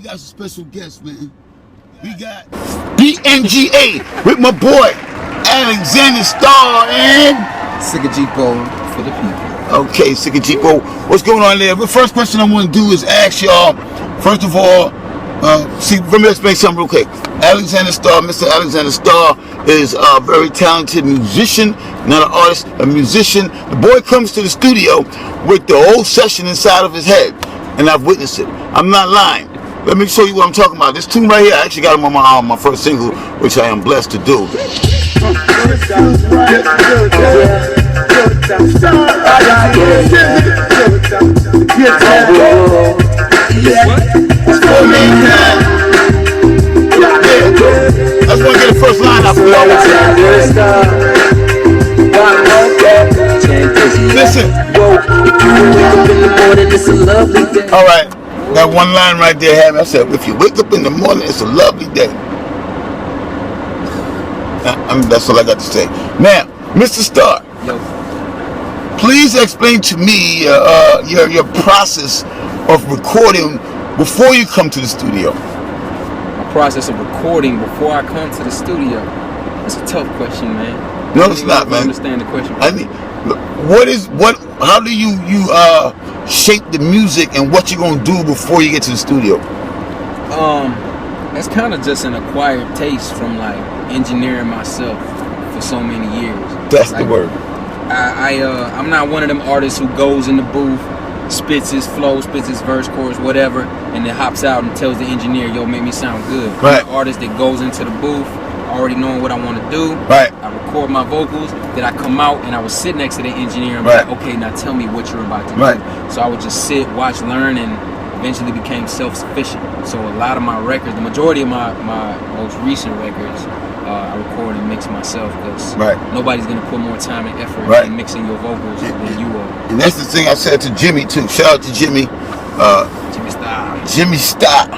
got some special guests, man. We got BNGA with my boy Alexander Starr and Sekajipo for the people. Okay, Sekajipo, what's going on there? The first question I want to do is ask y'all, first of all, let me explain something real quick. Alexander Starr, Mr. Alexander Starr is a very talented musician, not an artist, a musician. The boy comes to the studio with the whole session inside of his head, and I've witnessed it. I'm not lying. Let me show you what I'm talking about. This tune right here, I actually got him on my first single, which I am blessed to do. I just want to get the first line out for y'all. Listen. All right. That one line right there had me. I said, if you wake up in the morning, it's a lovely day. That's all I got to say. Now, Mr. Starr, please explain to me your process of recording before you come to the studio. My process of recording before I come to the studio. That's a tough question, man. No, it's not, man. I understand the question. I mean, how do you shape the music and what you're gonna do before you get to the studio? That's kind of just an acquired taste from like engineering myself for so many years. That's like, the word. I'm not one of them artists who goes in the booth, spits his flow, spits his verse, chorus, whatever, and then hops out and tells the engineer, "Yo, make me sound good." Right. I'm an artist that goes into the booth already knowing what I want to do. Right. I record my vocals, then I come out and I would sit next to the engineer and be like, okay, now tell me what you're about to do. So I would just sit, watch, learn, and eventually became self-sufficient. So a lot of my records, the majority of my most recent records, I record and mix myself because nobody's going to put more time and effort in mixing your vocals than you are. And that's the thing I said to Jimmy too. Shout out to Jimmy. Jimmy Starr.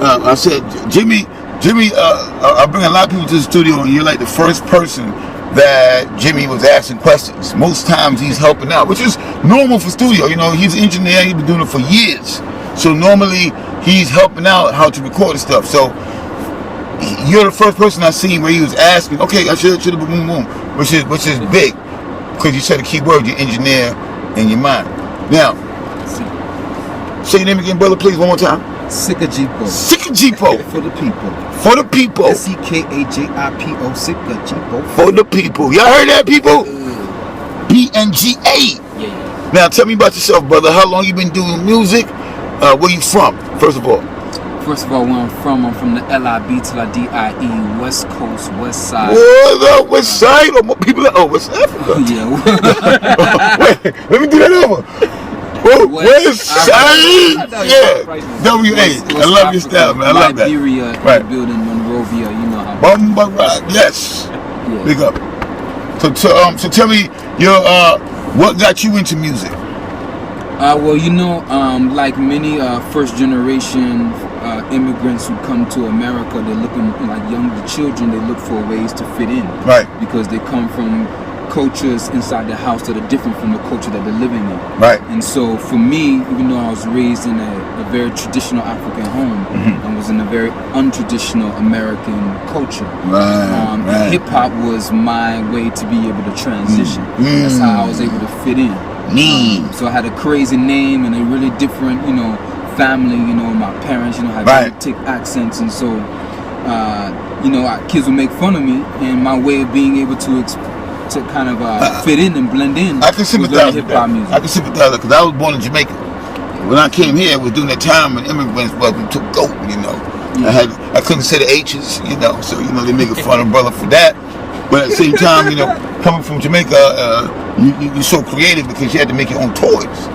I said, Jimmy, I bring a lot of people to the studio, and you're like the first person that Jimmy was asking questions. Most times he's helping out, which is normal for studio. You know, he's an engineer, he's been doing it for years. So normally he's helping out how to record the stuff. So you're the first person I seen where he was asking, okay, I should have boom boom, which is big, because you said the key word, your engineer and your mind. Now, say your name again, brother, please, one more time. Sekajipo. Sekajipo. For the people. For the people. Sekajipo. Sekajipo. For the people. Y'all heard that, people? BNGA. Yeah. Now, tell me about yourself, brother. How long you been doing music? Where you from, first of all? First of all, where I'm from the LIB to the DIE, West Coast, West Side. What up, West Side? Or more people are West Africa? Yeah. Wait, let me do that over. West Side? Yeah. WA. I love your style, man. I love that. Liberia, building Monrovia, you know how. Bumba Rock, yes. Yeah. Big up. So tell me, what got you into music? Well, you know, like many first generation immigrants who come to America, they're looking like younger children. They look for ways to fit in, right? Because they come from cultures inside the house that are different from the culture that they're living in, right? And so, for me, even though I was raised in a very traditional African home, and was in a very untraditional American culture, right. Hip hop was my way to be able to transition. That's how I was able to fit in. So I had a crazy name and a really different, you know, family. You know, my parents, you know, had very thick accents, and so, you know, kids would make fun of me, and my way of being able to kind of fit in and blend in. I can sympathize with that. Music. I can sympathize because I was born in Jamaica. When I came here, it was during that time when immigrants took goat. You know, I couldn't say the H's. You know, so you know they make fun of brother for that. But at the same time, you know, coming from Jamaica, you're so creative because you had to make your own toys.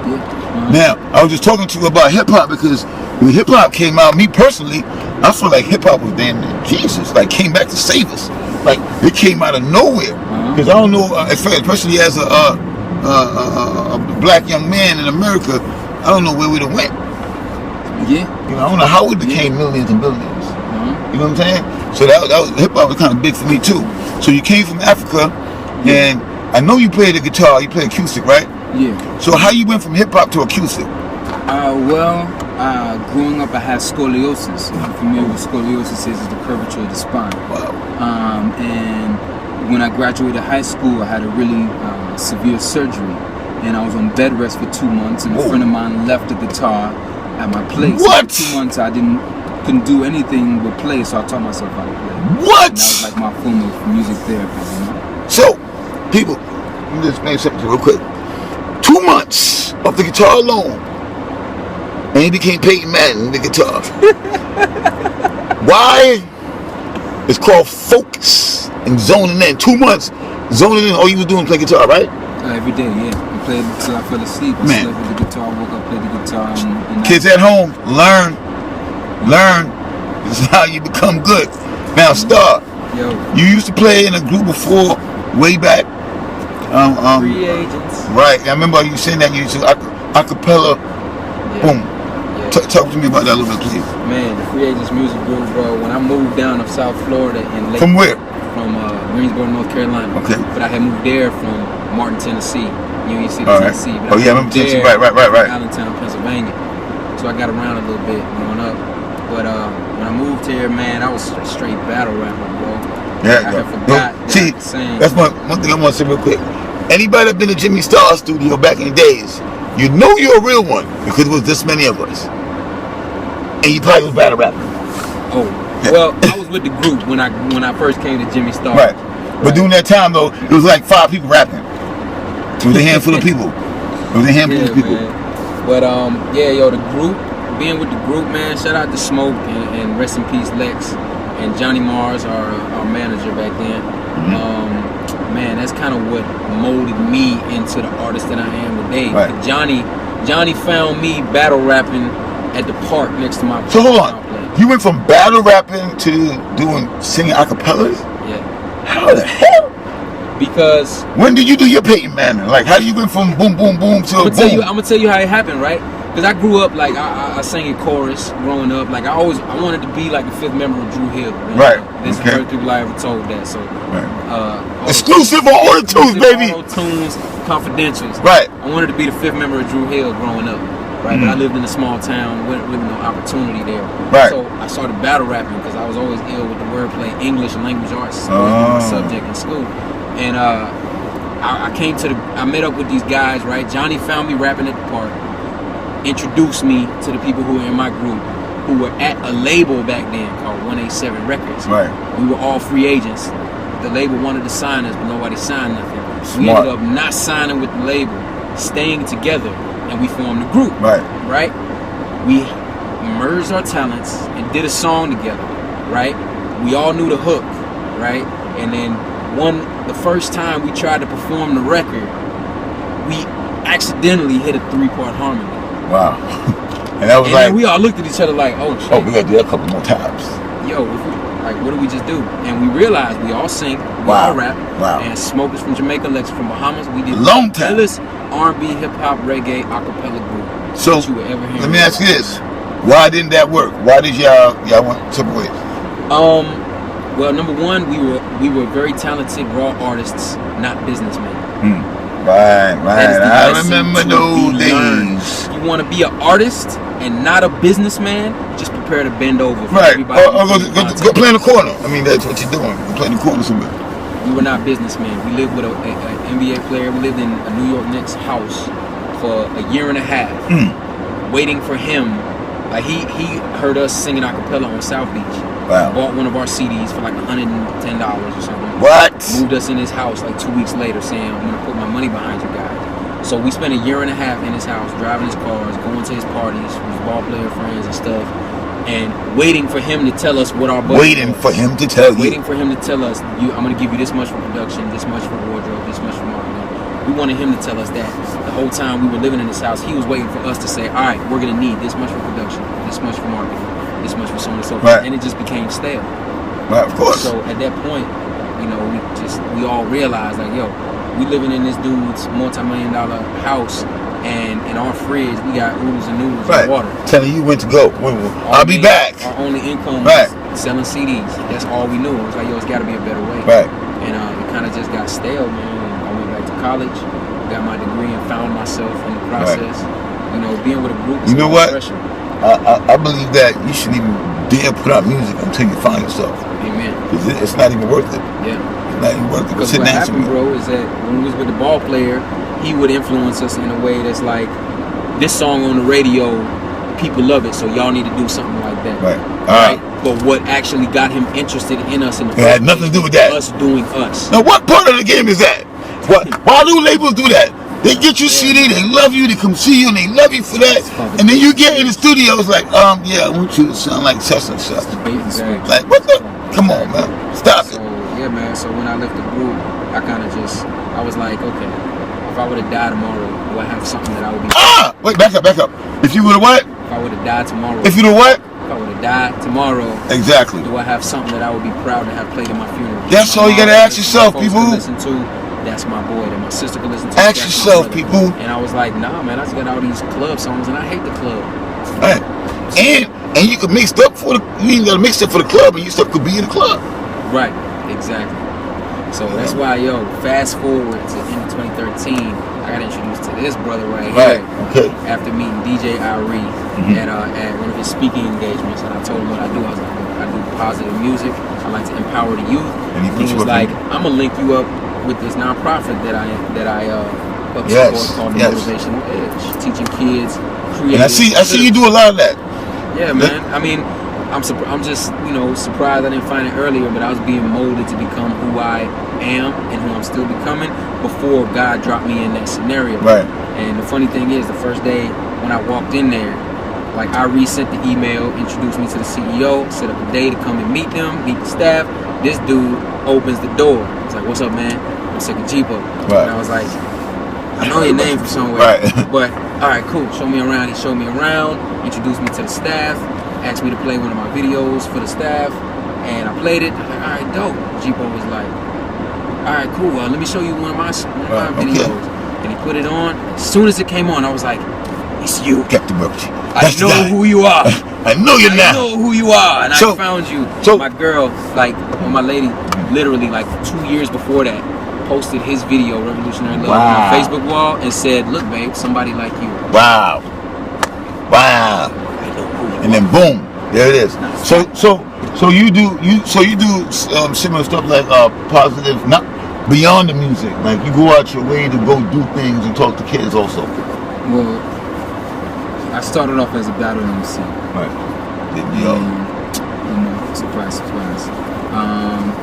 Now, I was just talking to you about hip hop because when hip hop came out, me personally, I feel like hip hop was damn near Jesus. Like came back to save us. Like it came out of nowhere. Because I don't know, especially as a black young man in America, I don't know where we'd have went. Yeah. You know, I don't know how we became millions and billions. You know what I'm saying? So that was hip hop was kind of big for me too. So you came from Africa, and I know you play the guitar. You play acoustic, right? Yeah. So how you went from hip hop to acoustic? Well, Growing up, I had scoliosis. I'm familiar with scoliosis is the curvature of the spine. Wow. And when I graduated high school, I had a really severe surgery, and I was on bed rest for 2 months. And a friend of mine left the guitar at my place. What? For 2 months, I couldn't do anything but play, so I taught myself how to play. What? And that was like my form of music therapy. You know? So, people, let me just explain something real quick. 2 months of the guitar alone, and he became Peyton Manning, the guitar. Why? It's called focus and zoning in. 2 months zoning in. All you was doing play guitar, right? Every day, yeah. I played until I fell asleep. I slept with the guitar, woke up, played the guitar. And kids at home, learn. This is how you become good. Now, Star, you used to play in a group before, way back. Free Agents. Right. I remember you saying that you used to acapella. Yeah. Boom. Yeah. Talk to me about that a little bit, please. Man, the Free Agents music group, bro. When I moved down to South Florida in late. From where? From Greensboro, North Carolina. Okay. But I had moved there from Martin, Tennessee. Union City, Tennessee. But I remember Tennessee. Right. Allentown, Pennsylvania. So I got around a little bit growing up. But when I moved here, man, I was straight battle rapper, bro. Yeah. I forgot. See, that's one thing I want to say real quick. Anybody that been to Jimmy Star's studio back in the days, you know you're a real one because it was this many of us. And you probably was battle rapping. Oh, well, I was with the group when I first came to Jimmy Star. Right. But during that time though, it was like 5 people rapping. It was a handful of people. Man. But the group, being with the group, man, shout out to Smoke and rest in peace Lex and Johnny Mars, our manager back then. Man, that's kind of what molded me into the artist that I am today. Right. Johnny found me battle rapping at the park next to my. So hold on, you went from battle rapping to singing acapellas? Yeah. How the hell? Because when did you do your Peyton Manning? Like, how do you went from boom boom boom to I'm gonna tell you how it happened, right? Because I grew up like I sang in chorus growing up. Like I wanted to be like the 5th member of Drew Hill. Man. Right. This is the first people I ever told that. So exclusive on AUTO-TUNEZ, baby. AUTO-TUNEZ confidentials. Right. I wanted to be the 5th member of Drew Hill growing up. Right. But I lived in a small town with no opportunity there. Right. So I started battle rapping because I was always ill with the wordplay. English and language arts was my subject in school. And I met up with these guys. Right. Johnny found me rapping at the park. Introduced me to the people who were in my group, who were at a label back then called 187 Records. Right. We were all free agents. The label wanted to sign us, but nobody signed nothing. Smart. We ended up not signing with the label, staying together, and we formed a group. Right. Right. We merged our talents and did a song together. Right. We all knew the hook. Right. And then the first time we tried to perform the record, we accidentally hit a 3-part harmony. Wow. And that was like, we all looked at each other like, oh shit. Oh, we gotta do that a couple more times. Yo, what do we just do? And we realized we all sing, we all rap. Wow. And Smoke is from Jamaica, Lex from Bahamas. We did long time. The R&B, hip hop, reggae, acapella group. So that you would ever hear. Let me ask you this: why didn't that work? Why did y'all went separate ways? Well, number one, we were very talented raw artists, not businessmen. Right. I remember those days. You want to be an artist and not a businessman, just prepare to bend over for everybody. Or go play in the corner. I mean, that's what you're doing. Go play in the corner somewhere. We were not businessmen. We lived with an NBA player. We lived in a New York Knicks house for a year and a half, waiting for him. Like he heard us singing a cappella on South Beach. Wow. Bought one of our CDs for like $110 or something. What? Moved us in his house like 2 weeks later, saying, "I'm gonna put my money behind you guys." So we spent a year and a half in his house, driving his cars, going to his parties with his ball player friends and stuff, and waiting for him to tell us what our budget Waiting for him to tell Waiting for him to tell us, I'm gonna give you this much for production, this much for wardrobe, this much for marketing. We wanted him to tell us that. The whole time we were living in his house, he was waiting for us to say, all right, we're gonna need this much for production, this much for marketing, this much for so on and so forth. Right. And it just became stale. Right, of course. So at that point, we all realized like, yo, we living in this dude's multi-million-dollar house, and in our fridge we got oodles and noodles of water. Telling you when to go. I'll be back. Our only income was selling CDs. That's all we knew. It was like, yo, it's got to be a better way. Right. And it kind of just got stale, man. And I went back to college, got my degree, and found myself in the process. Right. Being with a group. You know what? Pressure. I believe that you shouldn't even dare put out music until you find yourself. Amen. Because it's not even worth it. Yeah. It's not even worth it. Because what happened, bro, is that when we was with the ball player, he would influence us in a way that's like, this song on the radio, people love it, so y'all need to do something like that. Right. But what actually got him interested in us in the first had nothing to do with that. Us doing us. Now, what part of the game is that? Why do labels do that? They get your CD, they love you, they come see you, and they love you for that. And then you get in the studio, it's like, yeah, I want you to sound like such and such. Exactly. Like, what the? Come on, man. Stop it. Yeah, man. So when I left the group, I kind of I was like, okay, if I would have died tomorrow, do I have something that I would be... Wait, back up. If you would have what? If I would have died tomorrow. If you would have what? If I would have died tomorrow. Exactly. Do I have something that I would be proud to have played in my funeral? That's all you got to ask yourself, people. Listen to, that's my boy. That my sister could listen to. Ask yourself, people. And I was like, nah, man, I just got all these club songs, and I hate the club. Right. And you could mix it up for the... You ain't got to mix it for the club, and your stuff could be in the club. Right. Exactly. So that's why, fast forward to end of 2013, I got introduced to this brother right here. Okay. After meeting DJ Irie at one of his speaking engagements, and I told him what I do. I was like, I do positive music. I like to empower the youth. And he was like, I'm gonna link you up with this nonprofit that I support called the Motivational Edge, teaching kids creative. And I see you do a lot of that. Yeah, man. I mean, I'm just surprised I didn't find it earlier, but I was being molded to become who I am and who I'm still becoming before God dropped me in that scenario. Right. And the funny thing is, the first day when I walked in there, like I resent the email, introduced me to the CEO, set up a day to come and meet them, meet the staff. This dude opens the door. It's like, what's up, man? I'm Sekajipo. Right. And I was like, I know your name from somewhere. Right. But all right, cool. Show me around. He showed me around, introduced me to the staff, asked me to play one of my videos for the staff, and I played it. I was like, all right, dope. Jipo was like, all right, cool. Let me show you one of my videos. Okay. And he put it on. As soon as it came on, I was like, it's you. Captain Murphy. I know who you are. I know you now. I know who you are, and I found you. My girl, my lady, literally 2 years before that, posted his video, Revolutionary Love, on my Facebook wall and said, look, babe, somebody like you. Wow. And then boom, there it is. So you do similar stuff like positive, not beyond the music. Like you go out your way to go do things and talk to kids also. Well, I started off as a battle MC. Right. Surprise.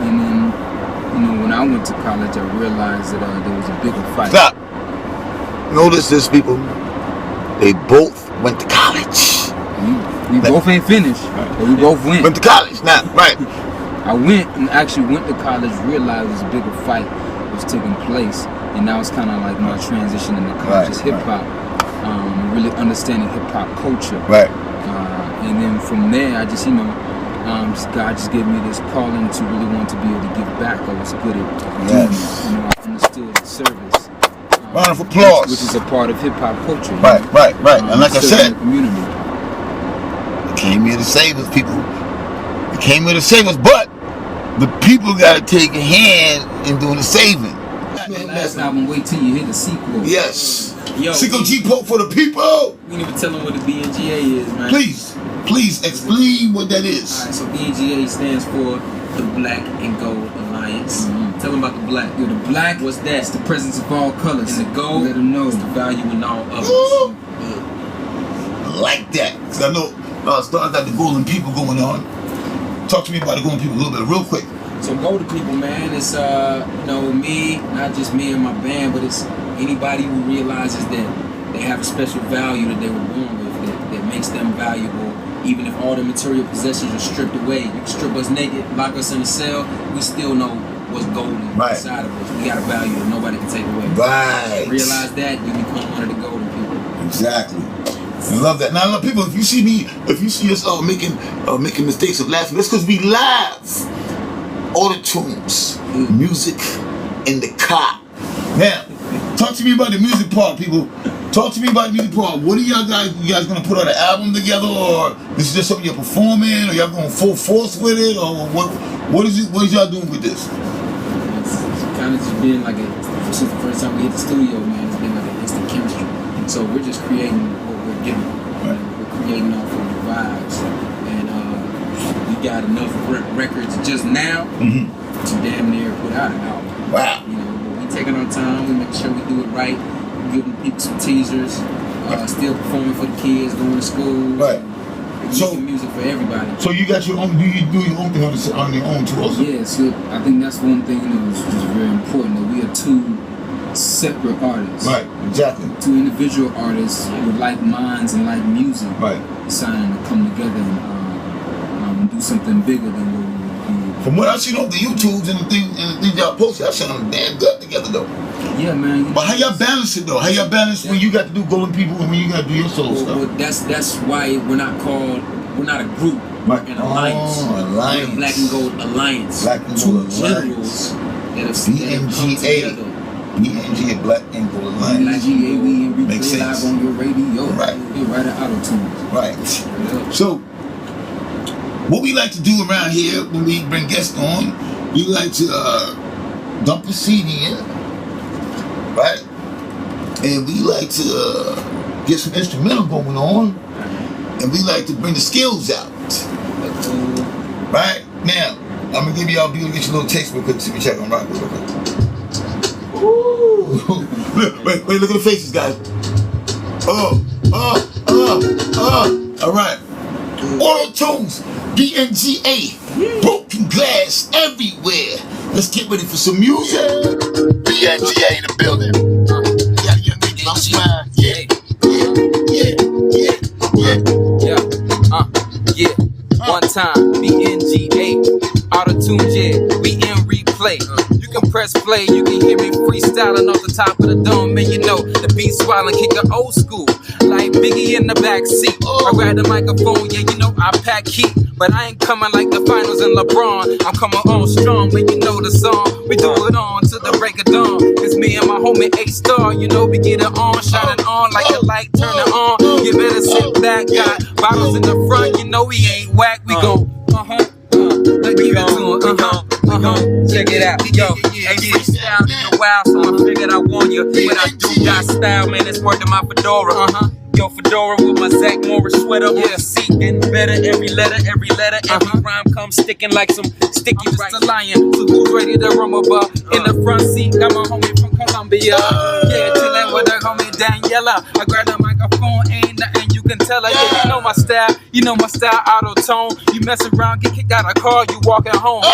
And then, when I went to college, I realized that there was a bigger fight. Stop. Notice this, people. They both went to college. We both ain't finished, but we both went. Went to college, now, right? I went to college, realized this bigger fight was taking place, and now it's kind of like my transition into conscious hip hop, really understanding hip hop culture. Right. And then from there, I just God just gave me this calling to really want to be able to give back. I was good at doing it. I understood service. Round of applause. Which is a part of hip hop culture. Right. And like I said, the community. They came here to save us, people. They came here to save us, but the people got to take a hand in doing the saving. Last album, wait till you hear the sequel. Yes. Sekajipo for the people. We need to tell them what the BNGA is, man. Please explain what that is. Alright, so BNGA stands for the Black and Gold Alliance. Tell them about the black. The black, what's that? It's the presence of all colors. And the gold, let them know, it's the value in all others. I like that. Because I know starting got the golden people going on. Talk to me about the golden people a little bit, real quick. So golden people, man, it's me, not just me and my band, but it's anybody who realizes that they have a special value that they were born with, that makes them valuable. Even if all the material possessions are stripped away, you can strip us naked, lock us in a cell, we still know what's golden inside of us. We got a value that nobody can take away. Right. Realize that, you become one of the golden people. Exactly. I love that. Now, people, if you see us making mistakes of laughing, that's because we laugh. AUTO-TUNEZ, music in the car. Now, talk to me about the music part, people. Talk to me about the music part. What are you guys gonna put on an album together, or this is just something you're performing, or y'all going full force with it, or what is y'all doing with this? It's kind of just been since the first time we hit the studio, man, it's been like an instant chemistry. So we're just creating what we're giving. We're propagating off of the vibes, and we got enough records just now to damn near put out an album. Wow. You know, but we taking our time. We make sure we do it right. Giving people some teasers. Still performing for the kids, going to school. Right. So making music for everybody. So you got your own? Do you do your own thing on your own too? Also? Yeah. So I think that's one thing is very important. That we are two separate artists. Right. Exactly. Two individual artists with like minds and like music. Right. Deciding to come together and do something bigger than what we would do. From what I've seen on the YouTubes and the things y'all posted, I've seen them damn good together though. Yeah, man. But how y'all balance it though? How y'all balance when you got to do Golden People and when you got to do your solo stuff? Well, that's why we're not a group. We're an alliance. Alliance. We're a Black and Gold Alliance. Black and Two Gold generals that have come together. BNGA, Black and Gold Alliance. BNGA, we makes replay sense. live on your radio. Right. We right at AUTO-TUNEZ. Right. Yeah. So, what we like to do around here when we bring guests on, we like to dump a CD in, right? And we like to get some instrumental going on, and we like to bring the skills out. Right? Now, I'm gonna give y'all, get you a little taste real quick, see if you check on rock real quick. Ooh. Wait, look at the faces, guys. All right. AUTO-TUNEZ, BNGA, broken glass everywhere. Let's get ready for some music. BNGA in the building. Got a young nigga, I'm smiling. Yeah. One time, BNGA, AUTO-TUNEZ, yeah, we in replay. You can press play, you can hear me freestyling off the top of the dome, man. You know the beat swallowing, kick the old school, like Biggie in the back seat. I grab the microphone, yeah, you know I pack heat, but I ain't coming like the finals in LeBron. I'm coming on strong, man. You know the song. We do it on to the break of dawn. It's me and my homie A-Star. You know we get it on, shining on like a light, turn it on. You better sit back, got bottles in the front. You know we ain't whack. We gon' let's give it to him. Check it out, yo. Hey, freestyle in the wild, so I figured I warn you. But I do got style, man. It's word to my fedora. Yo, fedora with my Zach Morris sweater. Yeah, seat getting better. Every letter, every rhyme comes sticking like some sticky. Just a lion. So who's ready to rumble bar? In the front seat, got my homie from Colombia. Yeah, chillin' with the homie Daniela. I grab the microphone, ain't nothing you can tell her. Yeah, you know my style, auto-tone. You mess around, get kicked out of car, you walking home. You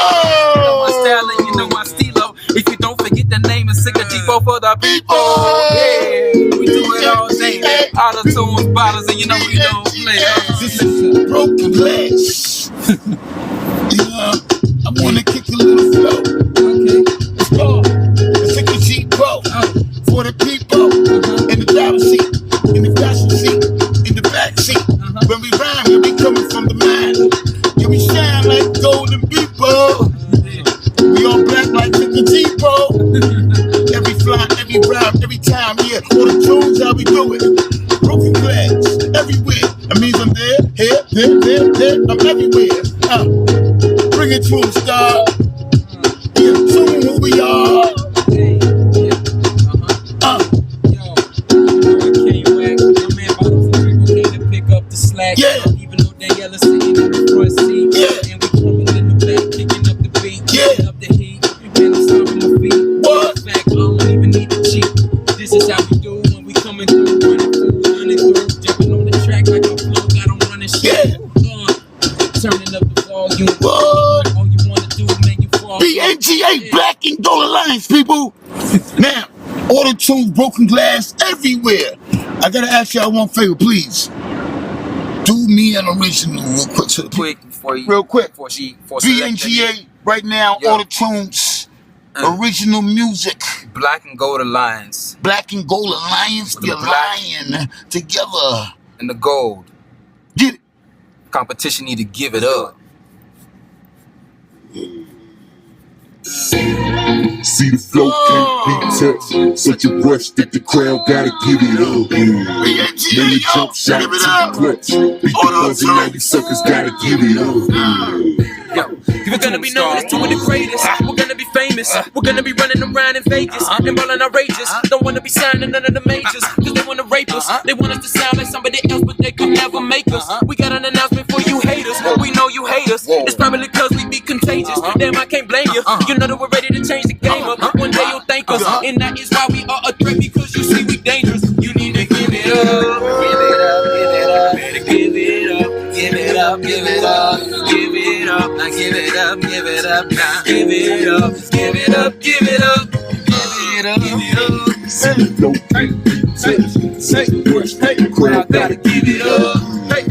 know my style and you know my stilo. If you don't forget the name is Sekajipo for the people. Yeah, we do it all day. AUTO-TUNEZ bottles and you know we don't play. This is broken glass. I wanna kick a little flow. Okay. Let's go. Sekajipo for the people in the driver's seat, in the passenger seat, in the back seat. When we rhyme, yeah, we coming from the mind. Yeah, we shine like golden people. We all black like Sekajipo. Every fly, every rhyme, every time, yeah. AUTO-TUNEZ, how we do it. Broken glass everywhere. That means I'm there, here, there. I'm everywhere. Bring it to 'em, star. Yeah, tune who we are. Slack, yeah. Even though Daniela sitting in the front seat, yeah. And we coming in the back, kicking up the beat, kicking up the heat, and I'm stomping my feet. What? In fact, I don't even need to cheat. This is how we do when we coming through, running through, jumping on the track like a flow, got on running shit. Turning up the volume. What? All you wanna do, man, you fall. BNGA, Black and Gold Alliance, people. Now, AUTO-TUNEZ, broken glass everywhere. I gotta ask y'all one favor, please. Do me an original real quick. Before BNGA right now, AUTO-TUNEZ, original music. Black and Gold Alliance. Black and Gold Alliance, the lion together. And the gold. Get it. Competition need to give it up. See the flow can't be touched. Such a rush that the crowd gotta give it up. Many jump shots to the clutch. Beat the buzz and 90 suckers gotta give it up. Yo, we're gonna be known as two of the greatest. We're gonna be famous. famous. We're gonna be running around in Vegas and ballin' outrageous. Don't wanna be signing none of the majors, cause they wanna rape us. They want us to sound like somebody else, but they could never make us. We got an announcement for you haters. We know you hate us. It's probably cause we be contagious. Damn, I can't blame you. You know that we're ready to change the game up. One day you'll thank us, and that is why we are a threat, because you see we dangerous. You need to give it up. Give it up, give it up. Better give it up. Give it up, give it up. Give it up. Now give it up, give it up. Now give it up. Give it up, give it up. Give it up, give it up. Say, hey, crowd gotta give it up. Hey,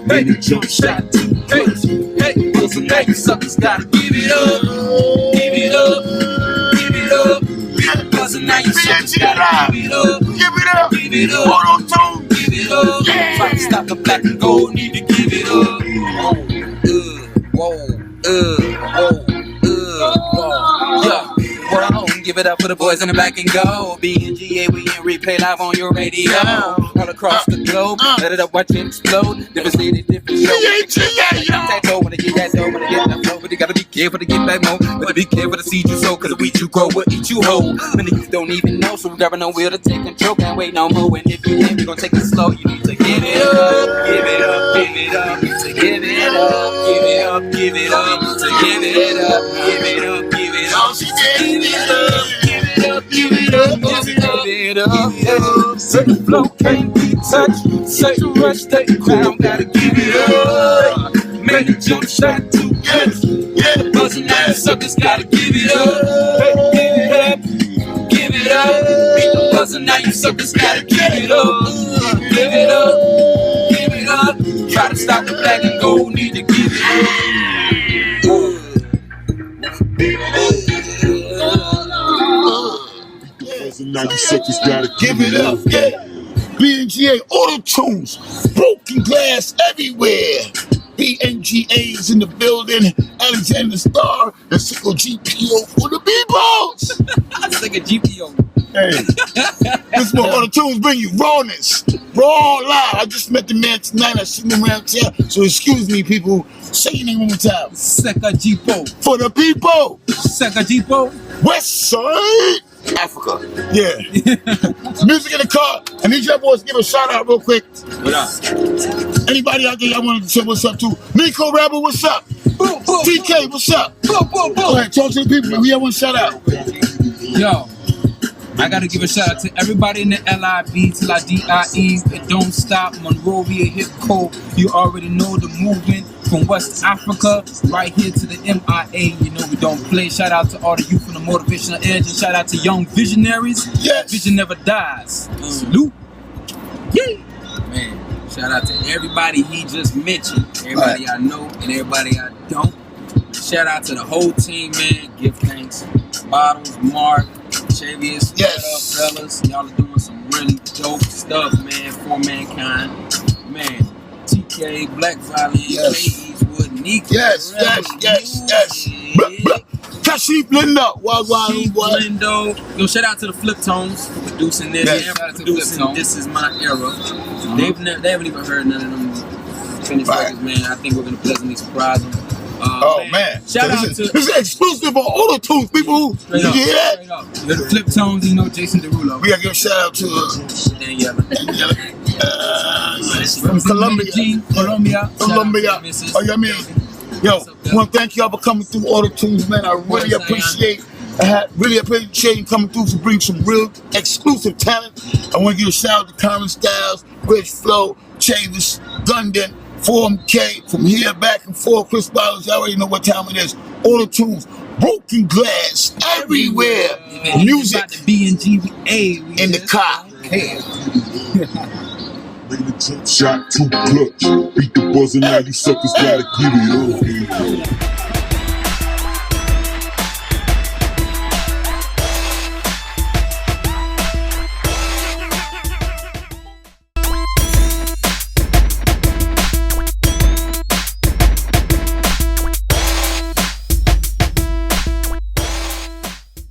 hey, the jump shot too close. Hey, listen, now you suckers gotta give it up. Give it up, give it up. Buzzing, now you suckers gotta give it up. Give it up. Give it up. AUTO-TUNEZ. Give it up. Try to stop the black and gold, need to give it up. Whoa, yeah. Whoa, give it up for the boys in the black and gold. BNGA, we in replay live on your radio. All across the globe, let it up, watch it explode. Different city, different show. Wanna get that dough, wanna get that flow, but you gotta be careful to get back more. Better be careful to seed you sow, cause the weed you grow will eat you whole. Many youth don't even know, so we're grabbing no wheel to take control. Can't wait no more, and if you ain't, we gon' take it slow. You need to give it up, give it up, give it up. To give it up, give it up, give it up. To give it up, give it up, give it up. Give it up, give it up, give it up, give it up. Say the flow can't be touched. Say the rush, take the crown, gotta give it up. Man, the jump shot too good. Yeah, the buzzing out, the suckers gotta give it up. Hey, give it up, give it up. Beat the buzzing out, you suckers gotta give it up. Give it up, give it up. Try to stop the black and gold, need to give it up. Now you suckers gotta Give it up, yeah. BNGA AUTO-TUNEZ, broken glass everywhere. BNGA's in the building. Alexander Star and Sekajipo for the peoples. Sekajipo. Hey, this is what AUTO-TUNEZ bring you rawness, raw live. I just met the man tonight. I seen him around here, so excuse me, people. Say your name one more time. Sekajipo. For the people. Sekajipo. West Side Africa. Yeah. Music in the car. I need y'all boys to give a shout out real quick. What up? Anybody out there y'all want to say what's up to? Nico Rebel, what's up? TK, what's up? Go ahead, talk to the people. We have one shout out. Yo, I gotta give a shout out to everybody in the LIB till I DIE. It don't stop. Monrovia hip code. You already know the movement. From West Africa, right here to the MIA, you know we don't play. Shout out to all the youth from the Motivational Edge, and shout out to young visionaries. Yes. Vision never dies. Salute. Yeah. Man, shout out to everybody he just mentioned. Everybody I know and everybody I don't. Shout out to the whole team, man. Give thanks. Bottles, Mark, Chavius, yes. What up, fellas? Y'all are doing some really dope stuff, man, for mankind. Man. TK, Black Valley, Eastwood, Nico. Yes. Kashif Lindo. Lindo. Yo, shout out to the Flip Tones for producing this. Yes. Shout out to producing This Is My Era. They haven't even heard none of them finished records, man. I think we're gonna pleasantly surprise them. Man. Shout out to this is exclusive on AUTO-TUNZ, people. You hear that? The Flip Tones, you know, Jason Derulo. We gotta give a shout out to Daniela. From Colombia. Colombia. Oh, yeah, man. Yo, I want to thank y'all for coming through AUTO-TUNZ, man. I really appreciate you coming through to bring some real exclusive talent. I want to give a shout out to Common Styles, Rich Flow, Chavis, Gundan, Form K, from here back and forth. Chris Bowers, y'all already know what time it is. AUTO-TUNZ, broken glass everywhere. Music BNGA in the car. Make the jump shot too clutch. Beat the buzzer, now you suckers gotta give it up.